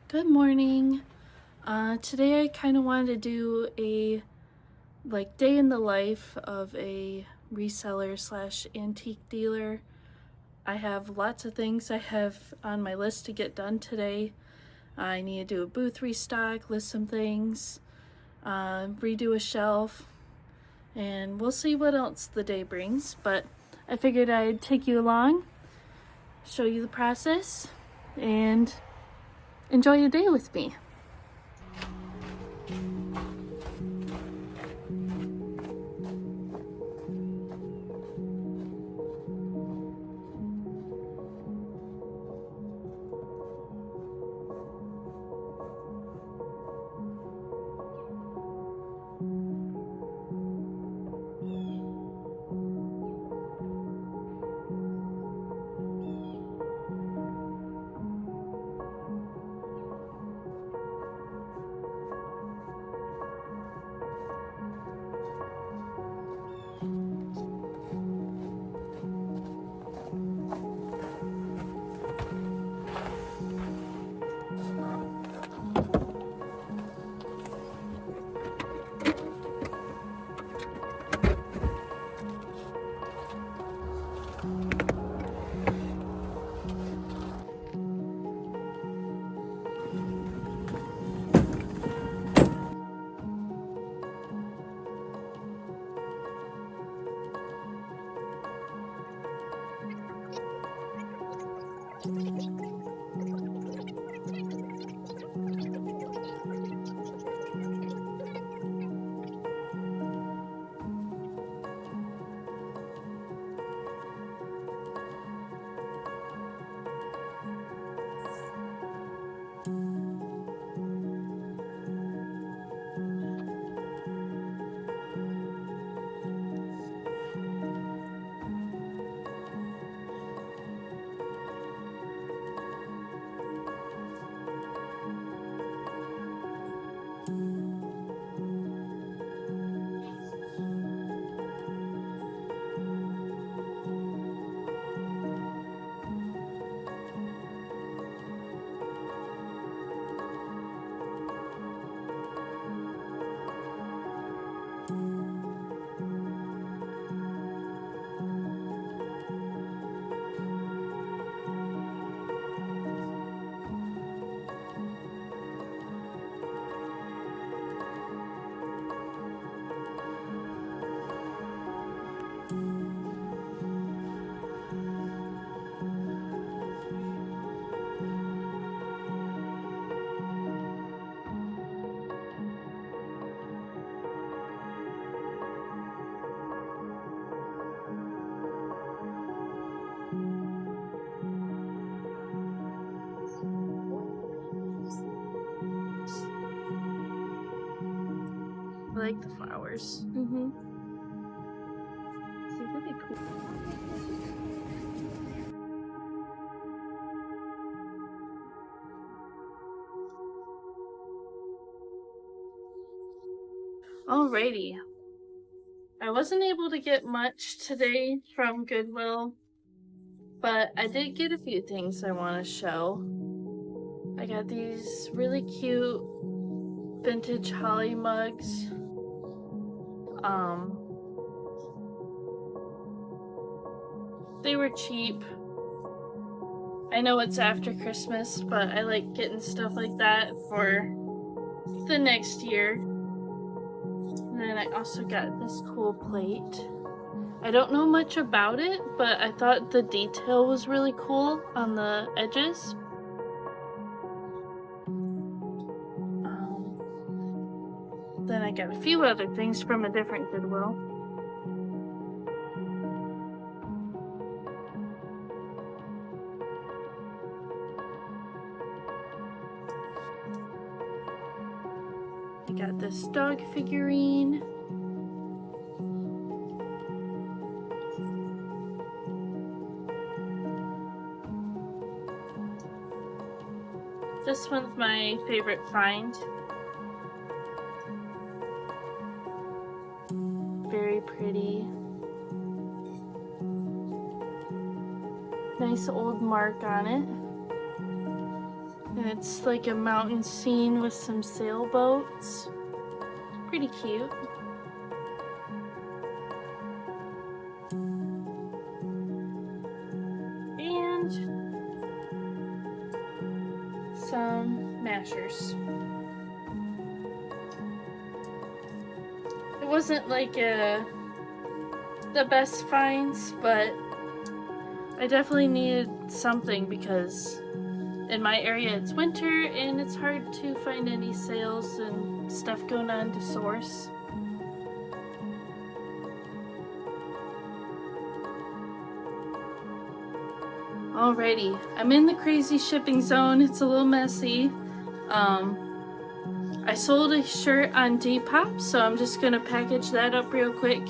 Good morning. Today I kind of wanted to do a day in the life of a reseller slash antique dealer. I have lots of things I have on my list to get done today. I need to do a booth restock, list some things, redo a shelf, and we'll see what else the day brings. But I figured I'd take you along, show you the process, and enjoy your day with me. I like the flowers. They're really cool. Alrighty. I wasn't able to get much today from Goodwill, but I did get a few things I want to show. I got these really cute vintage holly mugs. They were cheap. I know it's after Christmas, but I like getting stuff like that for the next year. And then I also got this cool plate. I don't know much about it, but I thought the detail was really cool on the edges. Then I got a few other things from a different Goodwill. I got this dog figurine. This one's my favorite find. Very pretty. Nice old mark on it. And it's like a mountain scene with some sailboats. Pretty cute. And some mashers. It wasn't like the best finds, but I definitely needed something because in my area it's winter and it's hard to find any sales and stuff going on to source. Alrighty, I'm in the crazy shipping zone. It's a little messy. I sold a shirt on Depop, so I'm just gonna package that up real quick.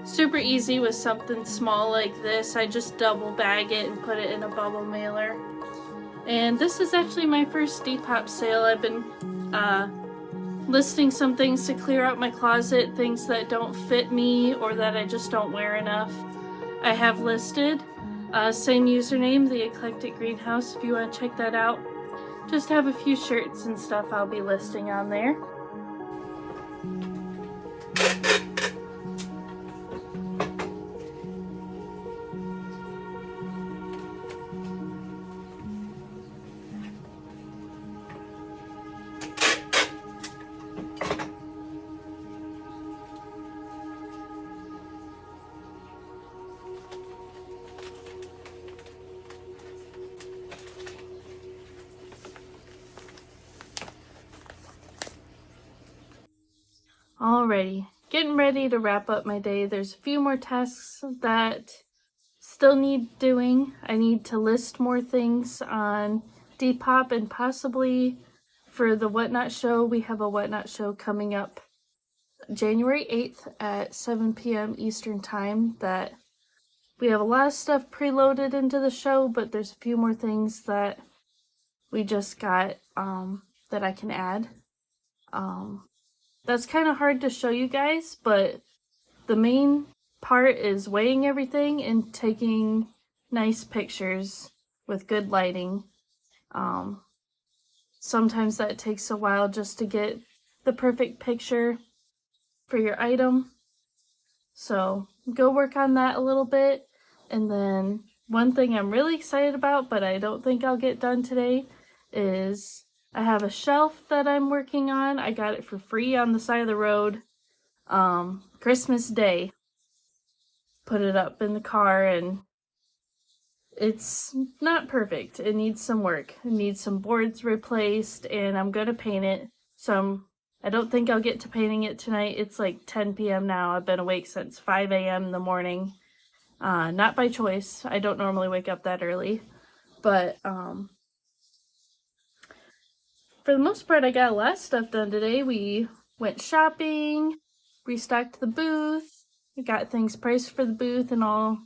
Super easy with something small like this. I just double bag it and put it in a bubble mailer. And this is actually my first Depop sale. I've been listing some things to clear out my closet, things that don't fit me or that I just don't wear enough. I have listed. Same username, The Eclectic Greenhouse, if you want to check that out. Just have a few shirts and stuff I'll be listing on there. Alrighty, getting ready to wrap up my day. There's a few more tasks that still need doing. I need to list more things on Depop and possibly for the Whatnot show. We have a Whatnot show coming up January 8th at 7 p.m. Eastern Time that we have a lot of stuff preloaded into the show, but there's a few more things that we just got that I can add. That's kind of hard to show you guys, but the main part is weighing everything and taking nice pictures with good lighting. Sometimes that takes a while just to get the perfect picture for your item. So go work on that a little bit. And then one thing I'm really excited about, but I don't think I'll get done today, is I have a shelf that I'm working on. I got it for free on the side of the road. Christmas Day. Put it up in the car and it's not perfect. It needs some work. It needs some boards replaced and I'm gonna paint it. So I don't think I'll get to painting it tonight. It's like 10 p.m. now. I've been awake since 5 a.m. in the morning. Not by choice. I don't normally wake up that early. But for the most part, I got a lot of stuff done today. We went shopping, restocked the booth, we got things priced for the booth and all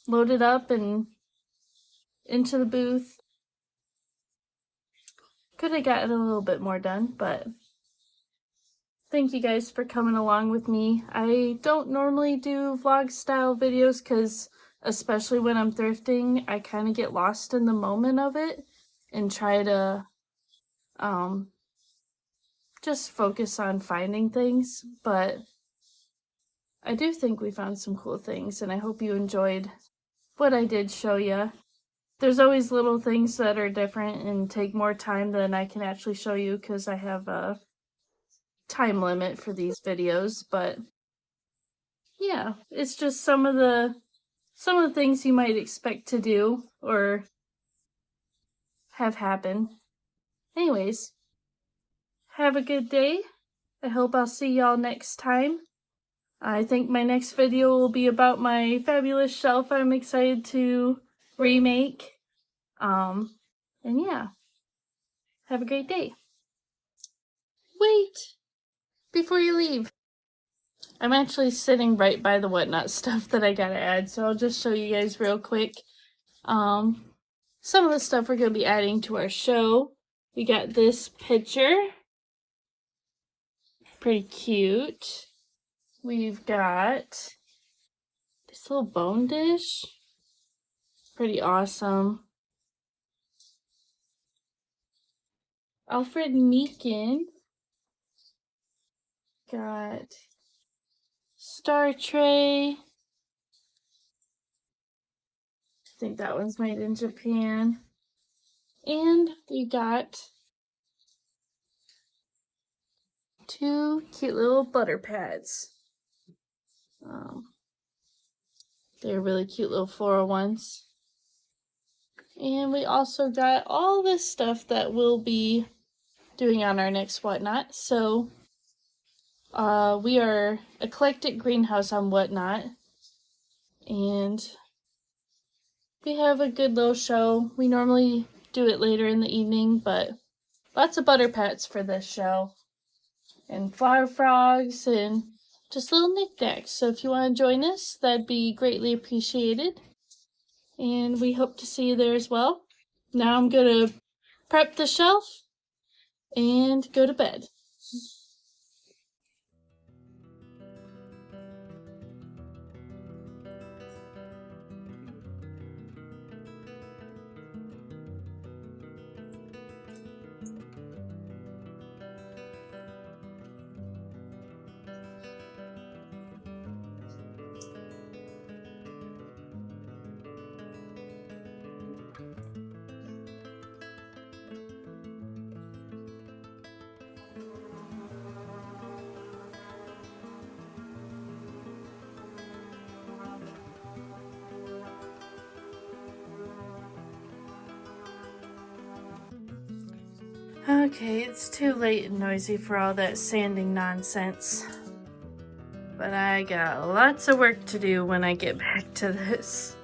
loaded up and into the booth. Could have gotten a little bit more done, but thank you guys for coming along with me. I don't normally do vlog style videos because especially when I'm thrifting, I kind of get lost in the moment of it and try to just focus on finding things, but I do think we found some cool things and I hope you enjoyed what I did show you. There's always little things that are different and take more time than I can actually show you because I have a time limit for these videos, but yeah, it's just some of the things you might expect to do or have happen. Anyways, have a good day. I hope I'll see y'all next time. I think my next video will be about my fabulous shelf I'm excited to remake. And yeah, have a great day. Wait, before you leave, I'm actually sitting right by the Whatnot stuff that I gotta add, so I'll just show you guys real quick. Some of the stuff we're gonna be adding to our show. We got this picture. Pretty cute. We've got this little bone dish. Pretty awesome. Alfred Meekin. Got Star Tray. I think that one's made in Japan. And we got 2 cute little butter pads. They're really cute little floral ones. And we also got all this stuff that we'll be doing on our next Whatnot. So we are Eclectic Greenhouse on Whatnot. And we have a good little show. We normally do it later in the evening, but lots of butter pats for this show. And flower frogs and just little knickknacks. So if you want to join us, that'd be greatly appreciated. And we hope to see you there as well. Now I'm going to prep the shelf and go to bed. Okay, it's too late and noisy for all that sanding nonsense. But I got lots of work to do when I get back to this.